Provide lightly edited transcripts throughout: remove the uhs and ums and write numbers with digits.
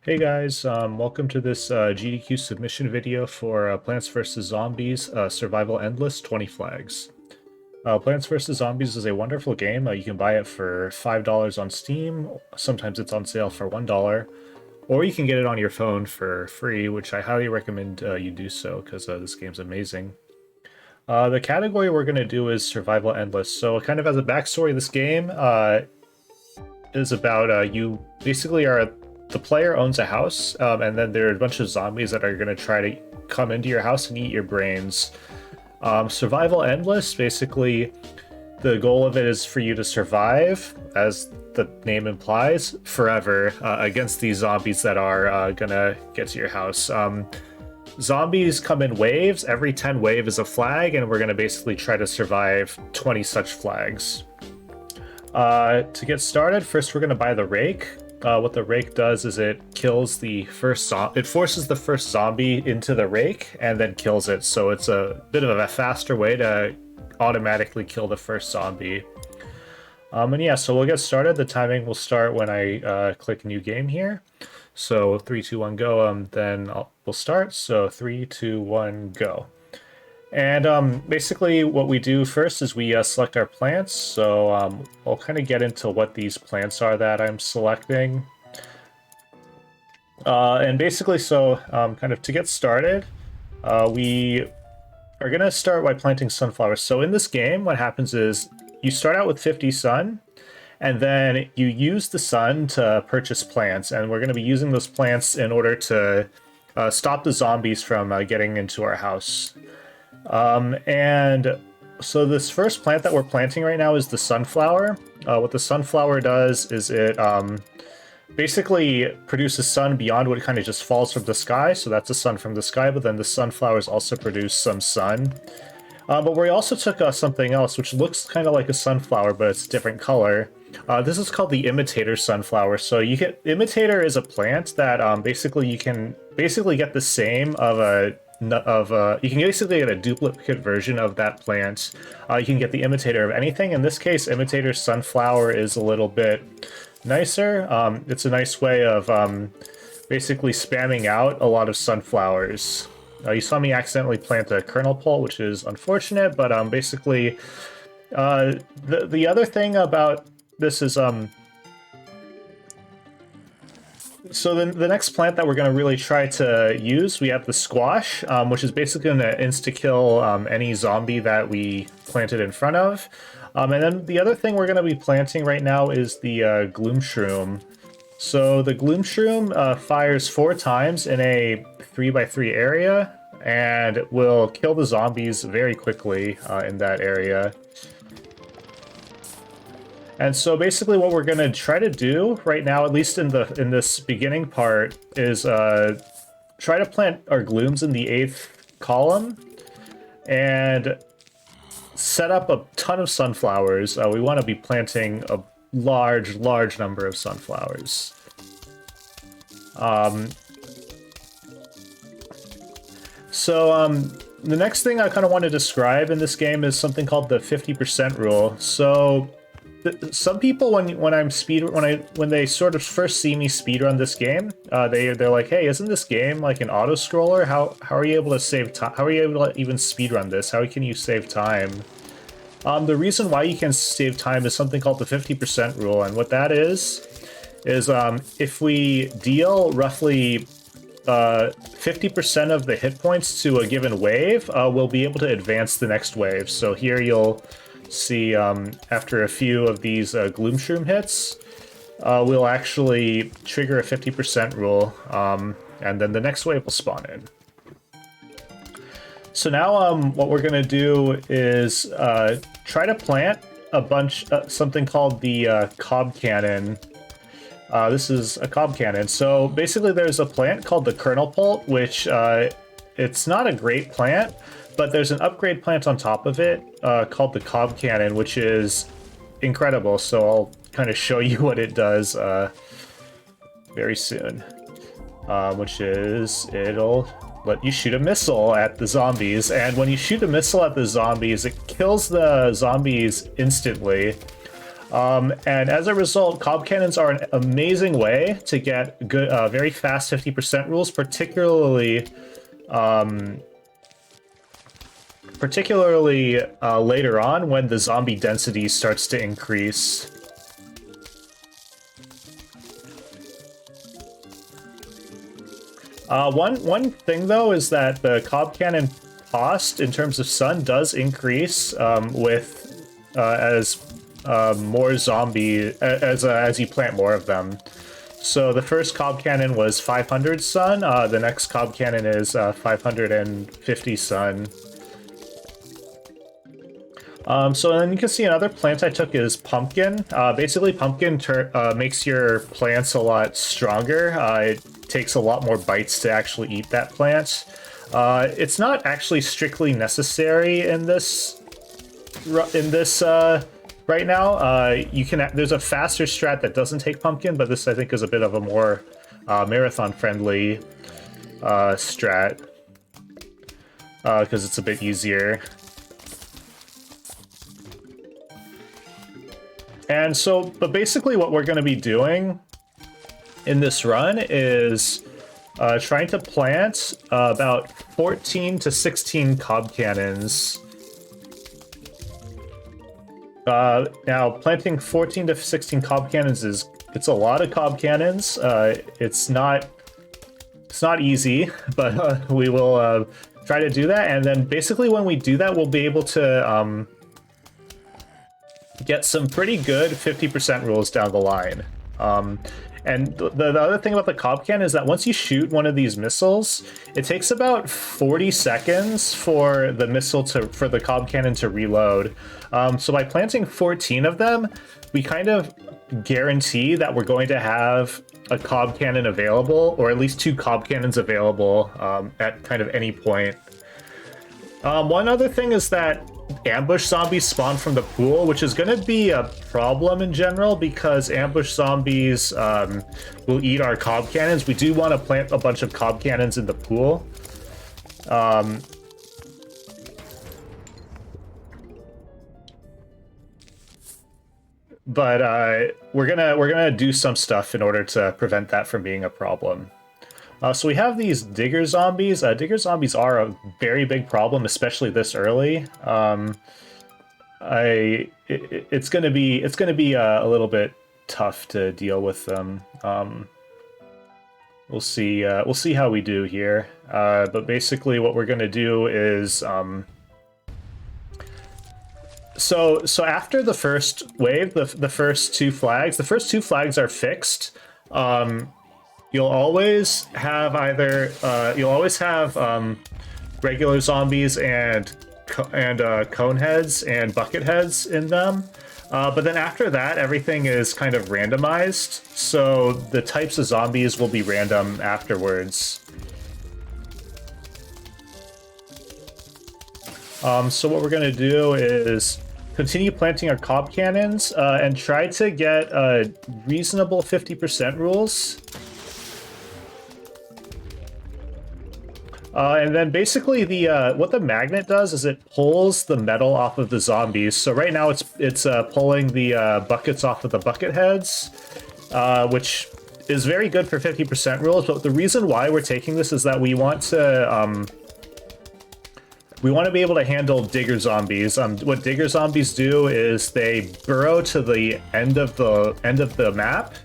Hey guys, welcome to this GDQ submission video for Plants vs. Zombies Survival Endless 20 Flags. Plants vs. Zombies is a wonderful game. You can buy it for $5 on Steam, sometimes it's on sale for $1, or you can get it on your phone for free, which I highly recommend you do so because this game's amazing. The category we're going to do is Survival Endless. So kind of as a backstory, this game is about you basically are the player owns a house, and then there are a bunch of zombies that are going to try to come into your house and eat your brains. Survival Endless, basically, the goal of it is for you to survive, as the name implies, forever against these zombies that are gonna get to your house. Zombies come in waves. Every 10 wave is a flag, and we're gonna basically try to survive 20 such flags. To get started, first we're gonna buy the rake. What the rake does is it kills the first it forces the first zombie into the rake and then kills it. So it's a bit of a faster way to automatically kill the first zombie. And yeah, so we'll get started. The timing will start when I click new game here. So 3, 2, 1, go. Then we'll start. So 3, 2, 1, go. And basically what we do first is we select our plants. So I'll kind of get into what these plants are that I'm selecting. And basically, so kind of to get started, we are going to start by planting sunflowers. So in this game, what happens is you start out with 50 sun, and then you use the sun to purchase plants. And we're going to be using those plants in order to stop the zombies from getting into our house. And so this first plant that we're planting right now is the sunflower. What the sunflower does is it basically produces sun beyond what kind of just falls from the sky. So that's the sun from the sky, but then the sunflowers also produce some sun. But we also took something else, which looks kind of like a sunflower, but it's a different color. This is called the imitator sunflower. So you get imitator is a plant that basically you can get the same of a you can basically get a duplicate version of that plant. You can get the imitator of anything. In this case, imitator sunflower is a little bit nicer. It's a nice way of basically spamming out a lot of sunflowers. You saw me accidentally plant a kernel pole, which is unfortunate, but basically the other thing about this is so the next plant that we're going to really try to use, we have the squash, which is basically going to insta-kill any zombie that we planted in front of. And then the other thing we're going to be planting right now is the gloom shroom. So the gloom shroom fires 4 times in a 3x3 area and will kill the zombies very quickly in that area. And so basically what we're going to try to do right now, at least in this beginning part, is try to plant our glooms in the 8th column and set up a ton of sunflowers. We want to be planting a large number of sunflowers. The next thing I kind of want to describe in this game is something called the 50% rule. So some people, when they sort of first see me speedrun this game, they're like, "Hey, isn't this game like an auto scroller? How are you able to save time? How are you able to even speedrun this? How can you save time?" The reason why you can save time is something called the 50% rule, and what that is if we deal roughly 50% of the hit points to a given wave, we'll be able to advance the next wave. So here you'll see after a few of these gloom shroom hits, we'll actually trigger a 50% rule, and then the next wave will spawn in. So now what we're going to do is try to plant a bunch, something called the cob cannon. This is a cob cannon. So basically there's a plant called the kernel pult, which it's not a great plant, but there's an upgrade plant on top of it called the cob cannon, which is incredible. So I'll kind of show you what it does very soon, which is it'll let you shoot a missile at the zombies. And when you shoot a missile at the zombies, it kills the zombies instantly. And as a result, cob cannons are an amazing way to get good, very fast 50% rules, particularly later on when the zombie density starts to increase. One thing though is that the cob cannon cost in terms of sun does increase as more zombie as you plant more of them. So the first cob cannon was 500 sun. The next cob cannon is 550 sun. So then you can see another plant I took is pumpkin. Basically, pumpkin makes your plants a lot stronger. It takes a lot more bites to actually eat that plant. It's not actually strictly necessary in this right now. There's a faster strat that doesn't take pumpkin, but this I think is a bit of a more marathon friendly strat because it's a bit easier. And so, but basically what we're going to be doing in this run is trying to plant about 14 to 16 cob cannons. Now, planting 14 to 16 cob cannons it's a lot of cob cannons. It's not easy, but we will try to do that. And then basically when we do that, we'll be able to get some pretty good 50% rules down the line. And the other thing about the cob cannon is that once you shoot one of these missiles, it takes about 40 seconds for the cob cannon to reload. So by planting 14 of them, we kind of guarantee that we're going to have a cob cannon available, or at least 2 cob cannons available at kind of any point. One other thing is that ambush zombies spawn from the pool, which is going to be a problem in general because ambush zombies will eat our cob cannons. We do want to plant a bunch of cob cannons in the pool. But we're gonna do some stuff in order to prevent that from being a problem. So we have these digger zombies. Digger zombies are a very big problem, especially this early. It's gonna be a little bit tough to deal with them. We'll see how we do here. But basically, what we're gonna do is so after the first wave, the first two flags are fixed. You'll always have regular zombies and cone heads and bucket heads in them. But then after that, everything is kind of randomized. So the types of zombies will be random afterwards. So what we're gonna do is continue planting our cob cannons and try to get reasonable 50% rules. And then basically what the magnet does is it pulls the metal off of the zombies. So right now it's pulling the buckets off of the bucket heads, which is very good for 50% rules. But the reason why we're taking this is that we want to be able to handle digger zombies. What digger zombies do is they burrow to the end of the map,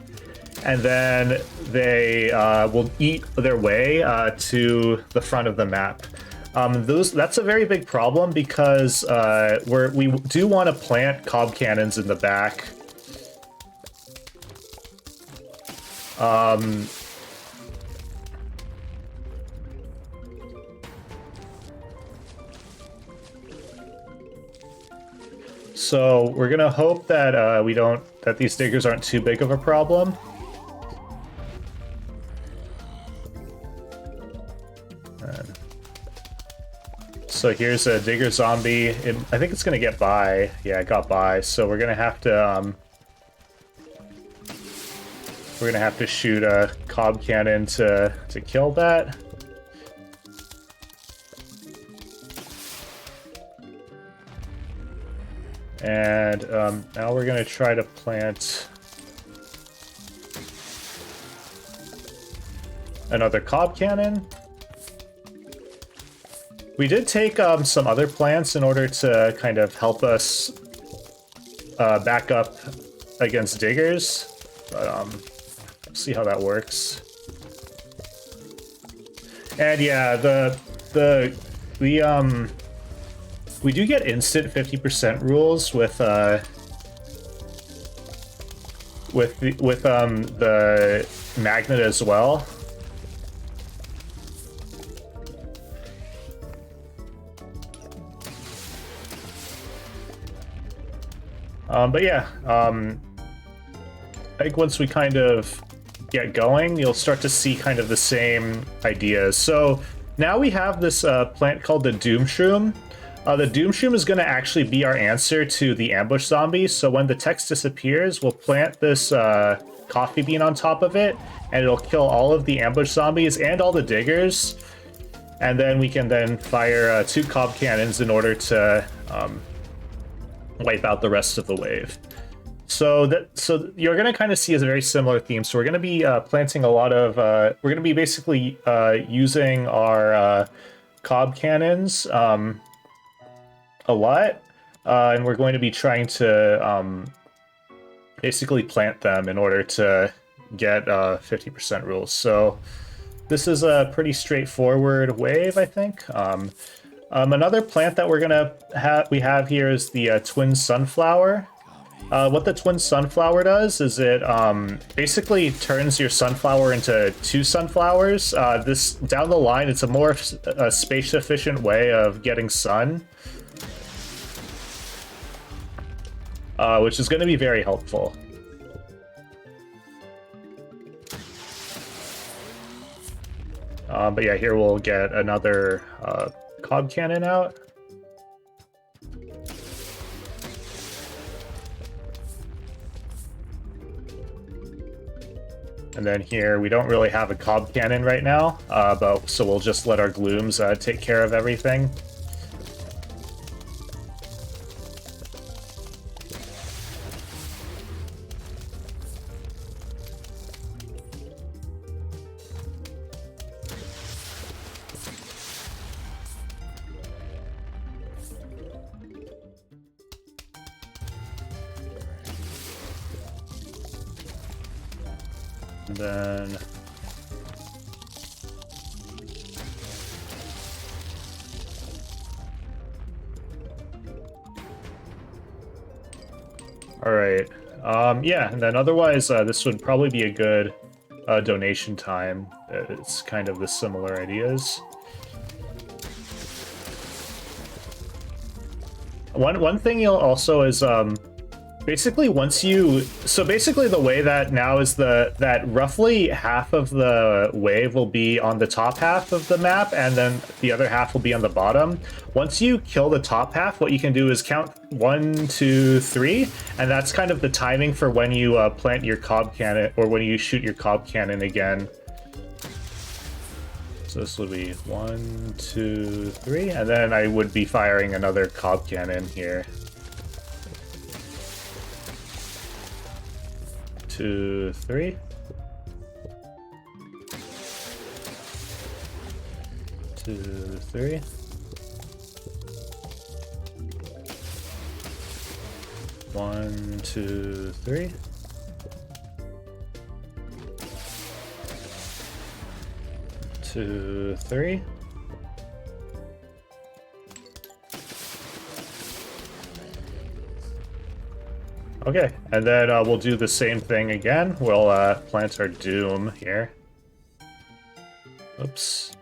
and then they will eat their way to the front of the map. That's a very big problem because we do want to plant cob cannons in the back. So we're gonna hope that that these diggers aren't too big of a problem. So here's a digger zombie. I think it's gonna get by. Yeah, it got by. So we're gonna have to shoot a cob cannon to kill that. And now we're going to try to plant another cob cannon. We did take some other plants in order to kind of help us back up against diggers, but see how that works. And yeah, we do get instant 50% rules with the magnet as well. But yeah, I think once we kind of get going, you'll start to see kind of the same ideas. So now we have this plant called the Doom Shroom. The Doom Shroom is going to actually be our answer to the ambush zombies. So when the text disappears, we'll plant this coffee bean on top of it, and it'll kill all of the ambush zombies and all the diggers. And then we can then fire 2 cob cannons in order to wipe out the rest of the wave. So you're going to kind of see as a very similar theme. So we're going to be planting a lot of we're going to be basically using our cob cannons a lot, and we're going to be trying to basically plant them in order to get 50% rules. So this is a pretty straightforward wave, I think. Another plant that we have here is the twin sunflower. What the twin sunflower does is it basically turns your sunflower into 2 sunflowers. This down the line, it's a more space efficient way of getting sun, which is going to be very helpful. But yeah, here we'll get another cob cannon out. And then here, we don't really have a cob cannon right now, so we'll just let our glooms take care of everything. And then all right, yeah, and then otherwise this would probably be a good donation time. It's kind of the similar ideas. One thing you'll also is basically basically the way that now is that roughly half of the wave will be on the top half of the map, and then the other half will be on the bottom. Once you kill the top half, what you can do is count 1, 2, 3, and that's kind of the timing for when you plant your cob cannon, or when you shoot your cob cannon again. So this would be 1, 2, 3, and then I would be firing another cob cannon here. 2, 3. 2, 3. 1, 2, 3. 2, 3. Okay, and then we'll do the same thing again. We'll plant our Doom here. Oops.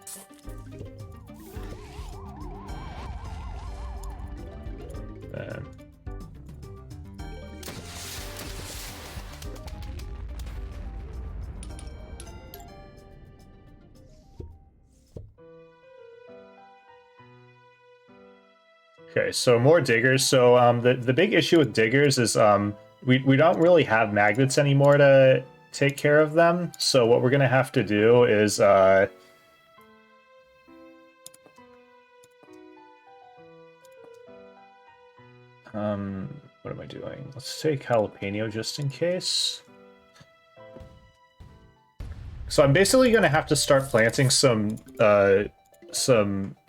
Then okay, so more diggers. So the big issue with diggers is we don't really have magnets anymore to take care of them. So what we're gonna have to do is What am I doing? Let's take jalapeno just in case. So I'm basically going to have to start planting some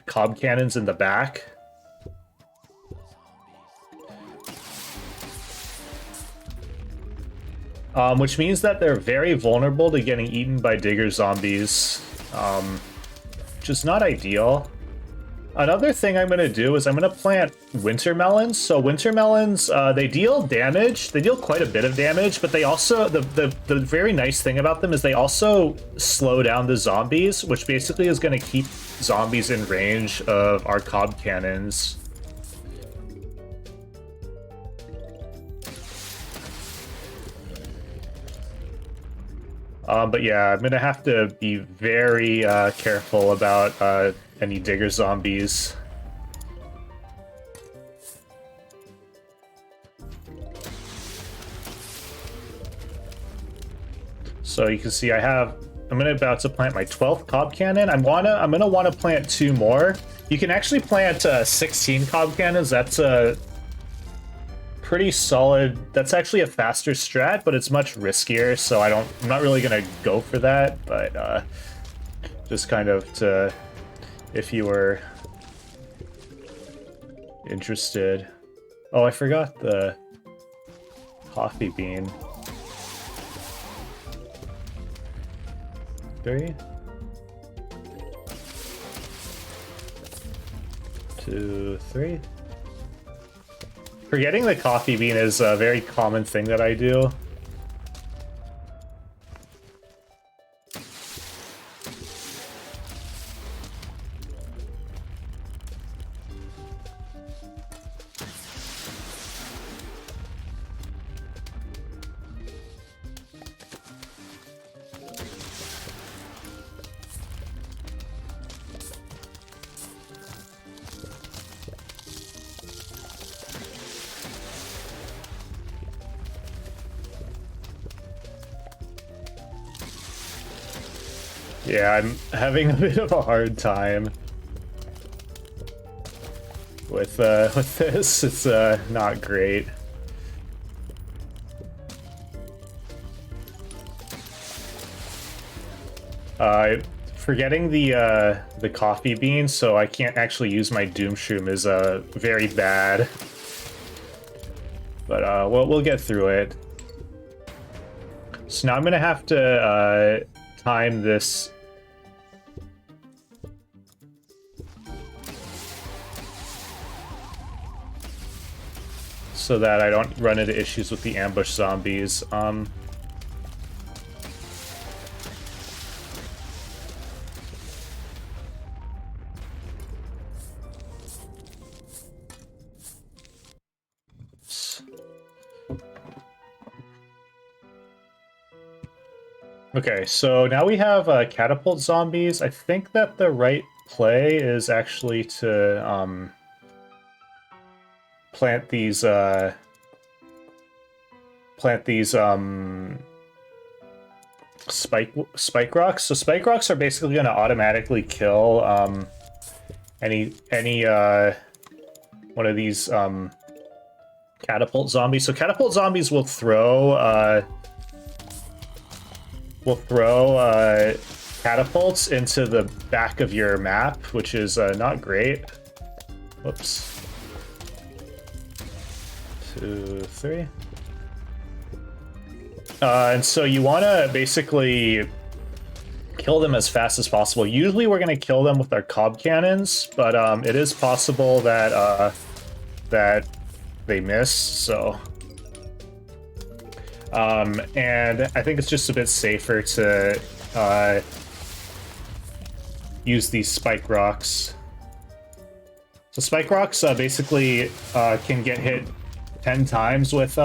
cob cannons in the back. Which means that they're very vulnerable to getting eaten by digger zombies, which is not ideal. Another thing I'm going to do is I'm going to plant winter melons. So winter melons, they deal damage. They deal quite a bit of damage, but they also, the very nice thing about them is they also slow down the zombies, which basically is going to keep zombies in range of our cob cannons. But yeah, I'm gonna have to be very careful about any digger zombies. So you can see I'm about to plant my 12th cob cannon. I'm gonna wanna plant 2 more. You can actually plant 16 cob cannons. That's a pretty solid. That's actually a faster strat, but it's much riskier, so I'm not really gonna go for that, but just kind of to, if you were interested. Oh, I forgot the coffee bean. 3, 2, 3. Forgetting the coffee bean is a very common thing that I do. Yeah, I'm having a bit of a hard time with this. It's not great. Forgetting the coffee bean, so I can't actually use my Doom Shroom is very bad. But we'll get through it. So now I'm gonna have to time this. So that I don't run into issues with the ambush zombies. Okay, so now we have catapult zombies. I think that the right play is actually to plant these spike rocks. So spike rocks are basically going to automatically kill any one of these catapult zombies. So catapult zombies will throw catapults into the back of your map, which is not great. Whoops. 2, 3. And so you want to basically kill them as fast as possible. Usually we're going to kill them with our cob cannons, but it is possible that that they miss, so... and I think it's just a bit safer to use these spike rocks. So spike rocks basically can get hit 10 times with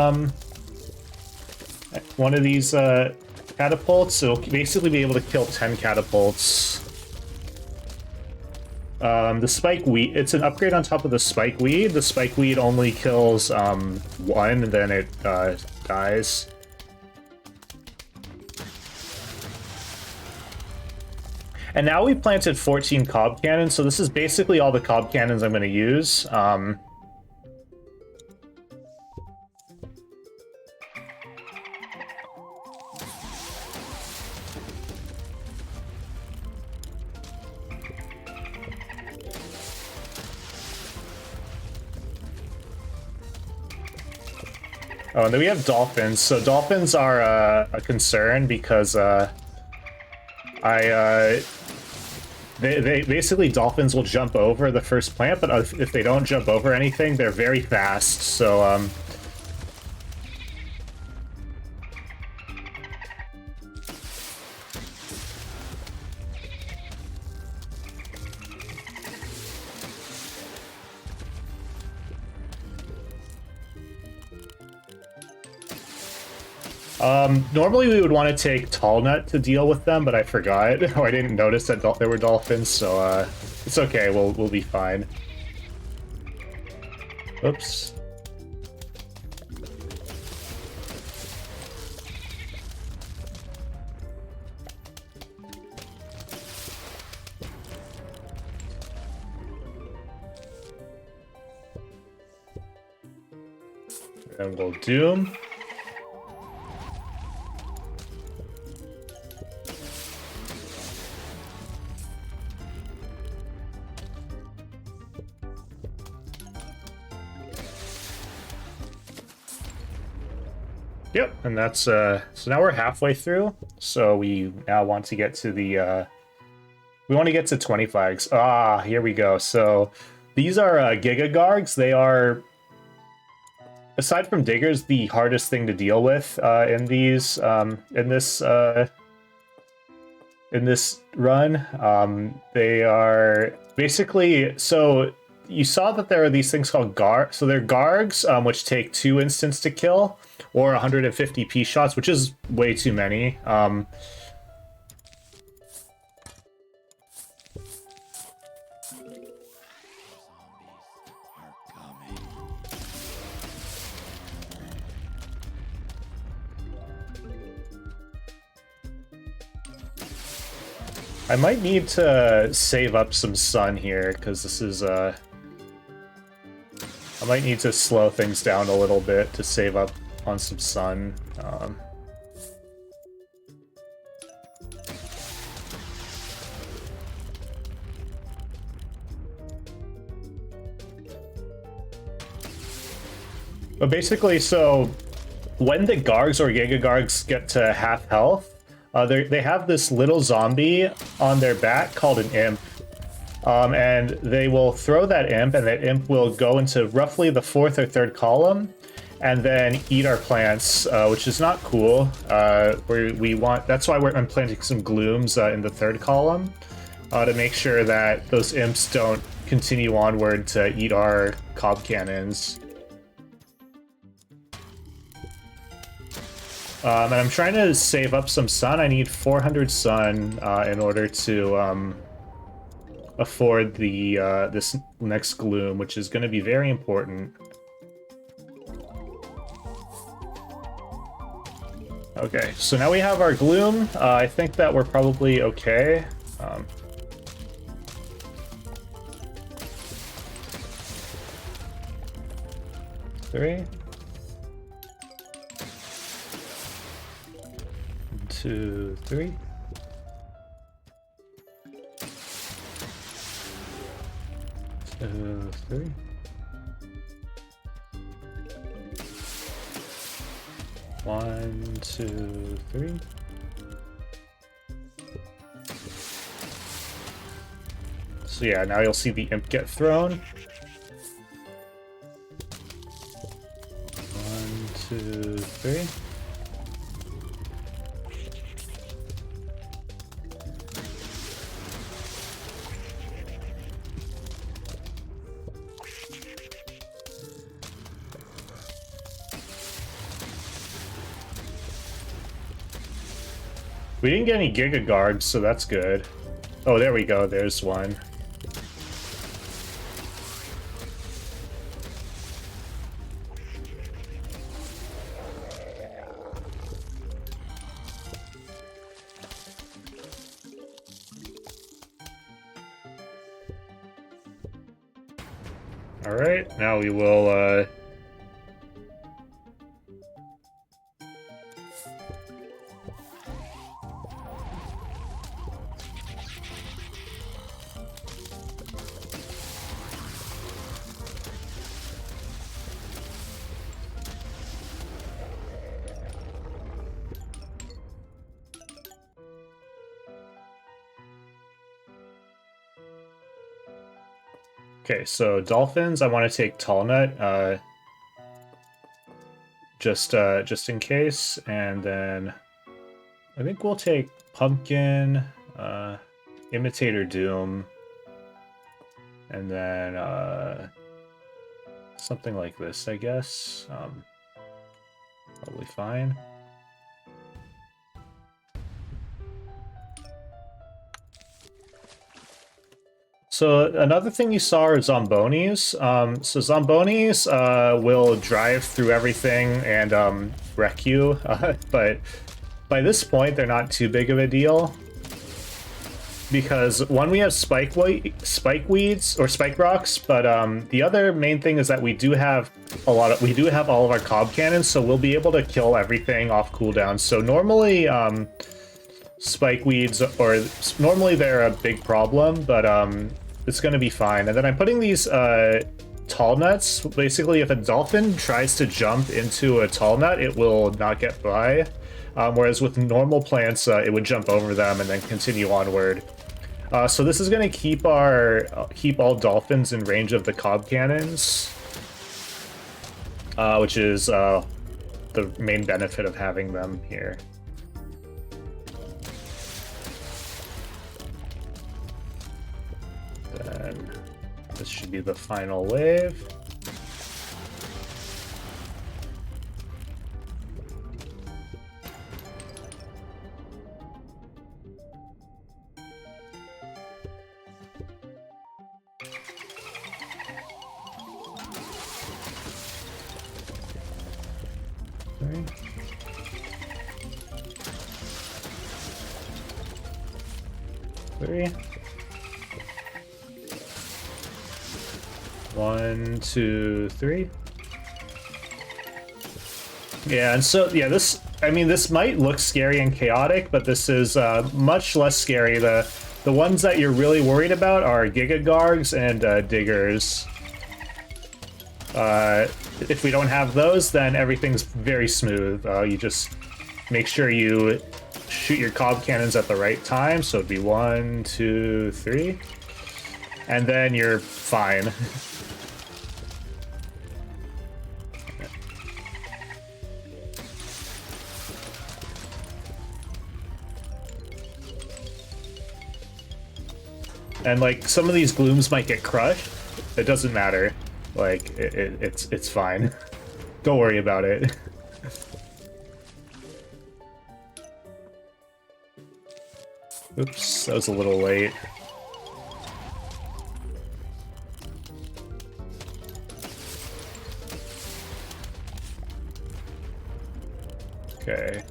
one of these catapults, so it'll basically be able to kill 10 catapults. The spike weed, it's an upgrade on top of the spike weed. The spike weed only kills 1 and then it dies. And now we planted 14 cob cannons, so this is basically all the cob cannons I'm going to use. Oh, and then we have dolphins. So dolphins are a concern because they basically, dolphins will jump over the first plant, but if they don't jump over anything, they're very fast. So normally we would want to take Tall Nut to deal with them, but I forgot, or I didn't notice that there were dolphins, so it's okay. We'll be fine. Oops. And we'll Doom. Yep, and that's so now we're halfway through. So we now want to get to the we want to get to 20 flags. Ah, here we go. So these are Giga Gargs. They are, aside from diggers, the hardest thing to deal with in these in this run. They are basically, so you saw that there are these things called Garg. So they're Gargs, which take 2 instants to kill, or 150 P shots, which is way too many. I might need to save up some sun here, because this is, I might need to slow things down a little bit to save up on some sun. But basically, so when the Gargs or Giga Gargs get to half health, they have this little zombie on their back called an imp. And they will throw that imp, and that imp will go into roughly the 4th or 3rd column, and then eat our plants, which is not cool. We want, that's why I'm planting some glooms in the 3rd column, to make sure that those imps don't continue onward to eat our cob cannons. And I'm trying to save up some sun. I need 400 sun in order to afford the this next gloom, which is going to be very important. Okay, so now we have our gloom. I think that we're probably okay. 3, 2, 3. Two, 3. One, 2, 3. So yeah, now you'll see the imp get thrown. 1, 2, 3. We didn't get any Giga Guards, so that's good. Oh, there we go. There's one. All right, now we will Okay, so dolphins, I want to take tall nut, just in case, and then I think we'll take pumpkin, imitator doom, and then something like this, I guess. Probably fine. So another thing you saw are Zombonis. So Zombonis will drive through everything and wreck you, but by this point they're not too big of a deal. Because one, we have spike weeds or spike rocks, but the other main thing is that we do have all of our cob cannons, so we'll be able to kill everything off cooldown. So normally spike weeds, or normally they're a big problem, but it's going to be fine. And then I'm putting these tall nuts. Basically, if a dolphin tries to jump into a tall nut, it will not get by. Whereas with normal plants, it would jump over them and then continue onward. So this is going to keep all dolphins in range of the cob cannons, which is the main benefit of having them here. Then this should be the final wave. Three. 1, 2, 3. Yeah, and so yeah, this might look scary and chaotic, but this is much less scary. The ones that you're really worried about are Gigagargs and Diggers. If we don't have those, then everything's very smooth. You just make sure you shoot your cob cannons at the right time, so it'd be 1, 2, 3, and then you're fine. And like some of these glooms might get crushed. It doesn't matter. Like it's fine. Don't worry about it. Oops, that was a little late. Okay.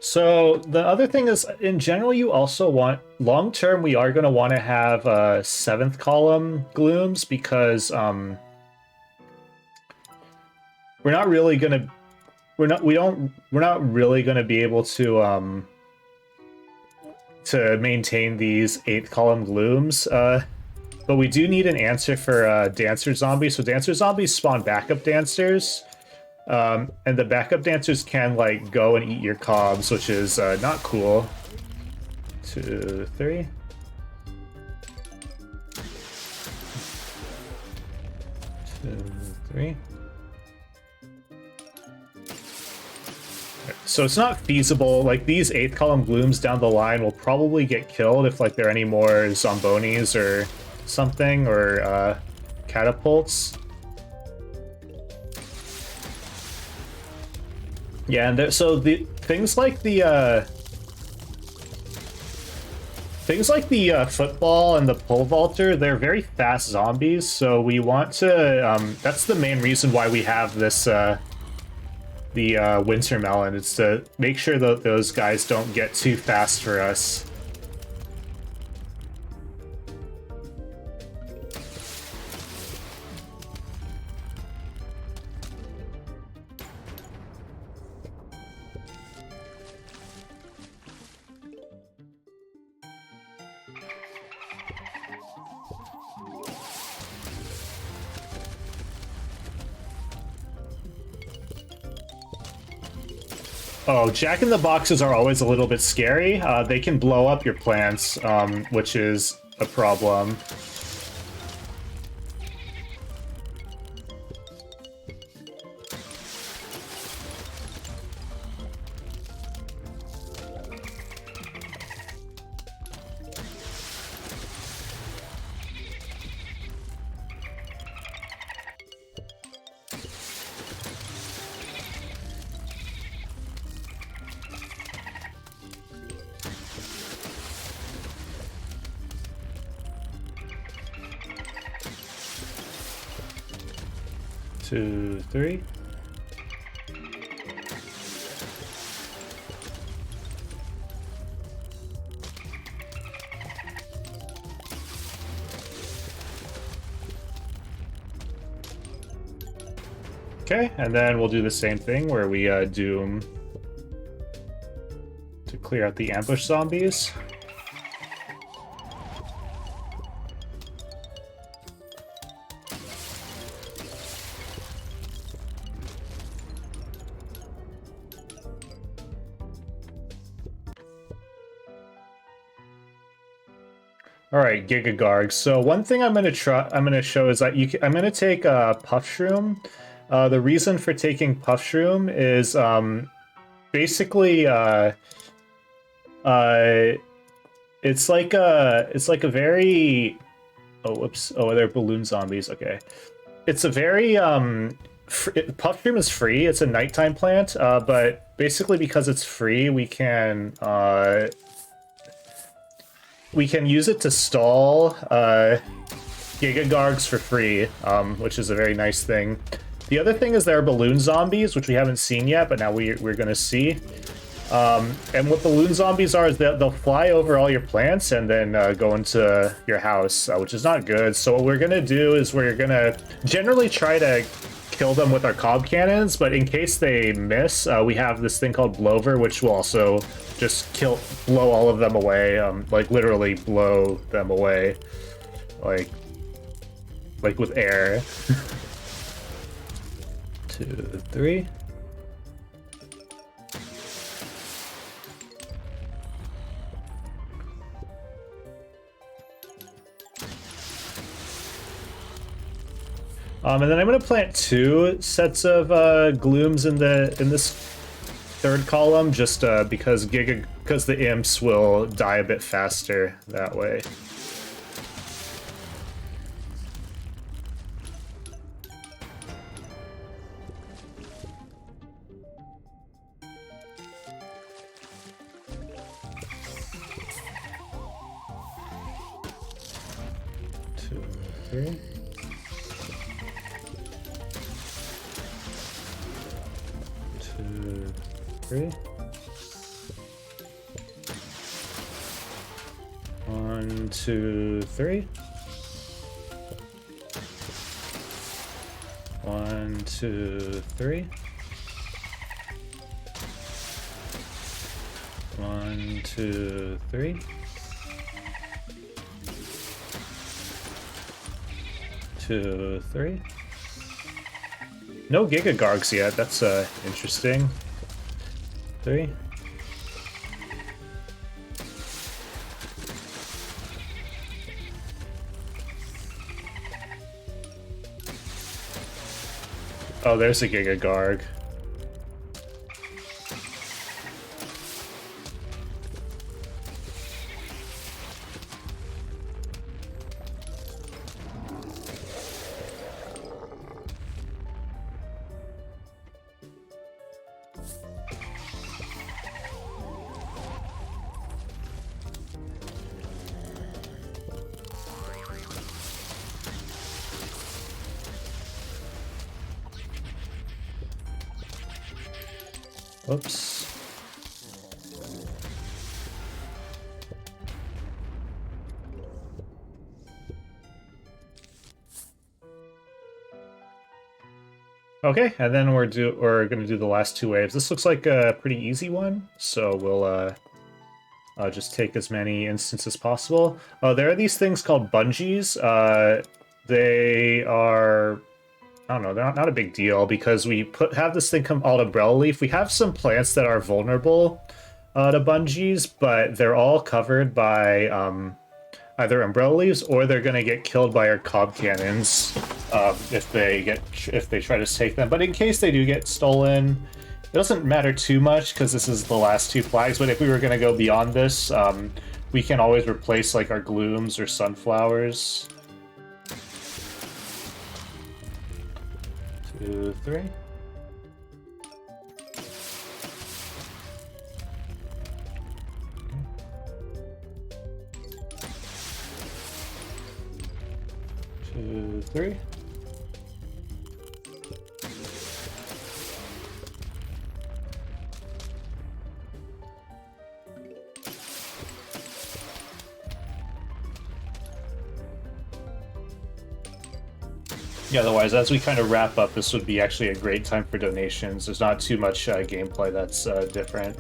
So the other thing is, in general, you also want long term. We are going to want to have 7th column glooms because we're not really going to we're not really going to be able to maintain these 8th column glooms. But we do need an answer for dancer zombies. So dancer zombies spawn backup dancers. And the backup dancers can, like, go and eat your cobs, which is not cool. 2, 3. So it's not feasible. Like, these 8th column glooms down the line will probably get killed if, like, there are any more zombonis or something, or catapults. Yeah, and so the things like the football and the pole vaulter, they're very fast zombies. So we want to. That's the main reason why we have this the winter melon. It's to make sure that those guys don't get too fast for us. Oh, Jack-in-the-Boxes are always a little bit scary. They can blow up your plants, which is a problem. Two, three. Okay, and then we'll do the same thing where we doom to clear out the ambush zombies. All right, Giga Garg. So one thing I'm gonna show is that I'm gonna take Puff Shroom. The reason for taking Puff Shroom is basically it's like a very whoops, they're balloon zombies. Okay, it's a very Puff Shroom is free. It's a nighttime plant, but basically because it's free, we can use it to stall Giga Gargs for free, which is a very nice thing. The other thing is there are balloon zombies, which we haven't seen yet, but now we're going to see. And what balloon zombies are is they'll fly over all your plants and then go into your house, which is not good. So what we're going to do is we're going to generally try to kill them with our cob cannons, but in case they miss, we have this thing called Blover, which will also just blow all of them away, like literally blow them away, like with air. 2, 3. And then I'm gonna plant 2 sets of glooms in this third column, just because the imps will die a bit faster that way. Two, three. Three. 1, 2, 3. 1, 2, 3. 1, 2, 3. 2, 3. No Giga Gargs yet. That's interesting. 3. Oh, there's a Giga Garg. Whoops. Okay, and then we're gonna do the last 2 waves. This looks like a pretty easy one, so we'll just take as many instances as possible. There are these things called bungees. They are, I don't know, they're not a big deal because we have this thing called Umbrella Leaf. We have some plants that are vulnerable to bungees, but they're all covered by either umbrella leaves or they're gonna get killed by our cob cannons if they try to take them. But in case they do get stolen, it doesn't matter too much because this is the last 2 flags. But if we were gonna go beyond this, we can always replace like our glooms or sunflowers. 2, 3. Two, 3. Yeah, otherwise, as we kind of wrap up, this would be actually a great time for donations. There's not too much gameplay that's different.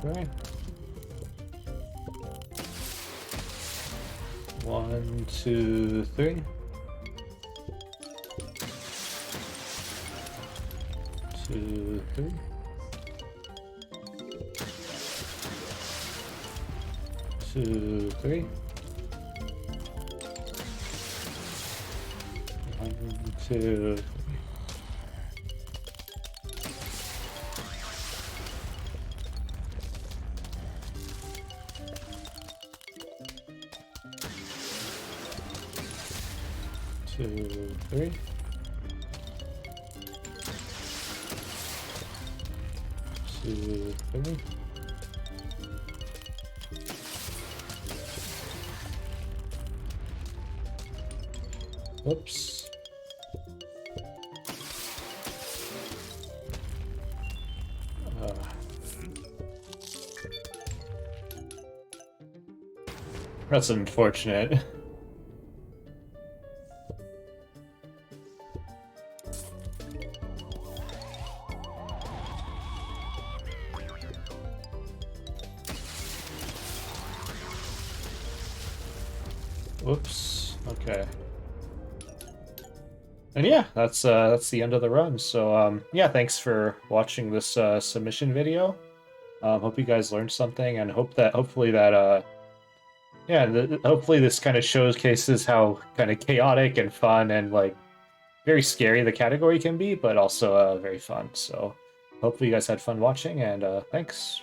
Okay. 1, 2, 3. 2, 3. 2, 3. 1, 2. 2, 3. 2, 3. Whoops. That's unfortunate. Whoops. Okay. And yeah, that's the end of the run. So yeah, thanks for watching this submission video. Hope you guys learned something, and hopefully this kind of showcases how kind of chaotic and fun and like very scary the category can be, but also very fun. So hopefully you guys had fun watching, and thanks.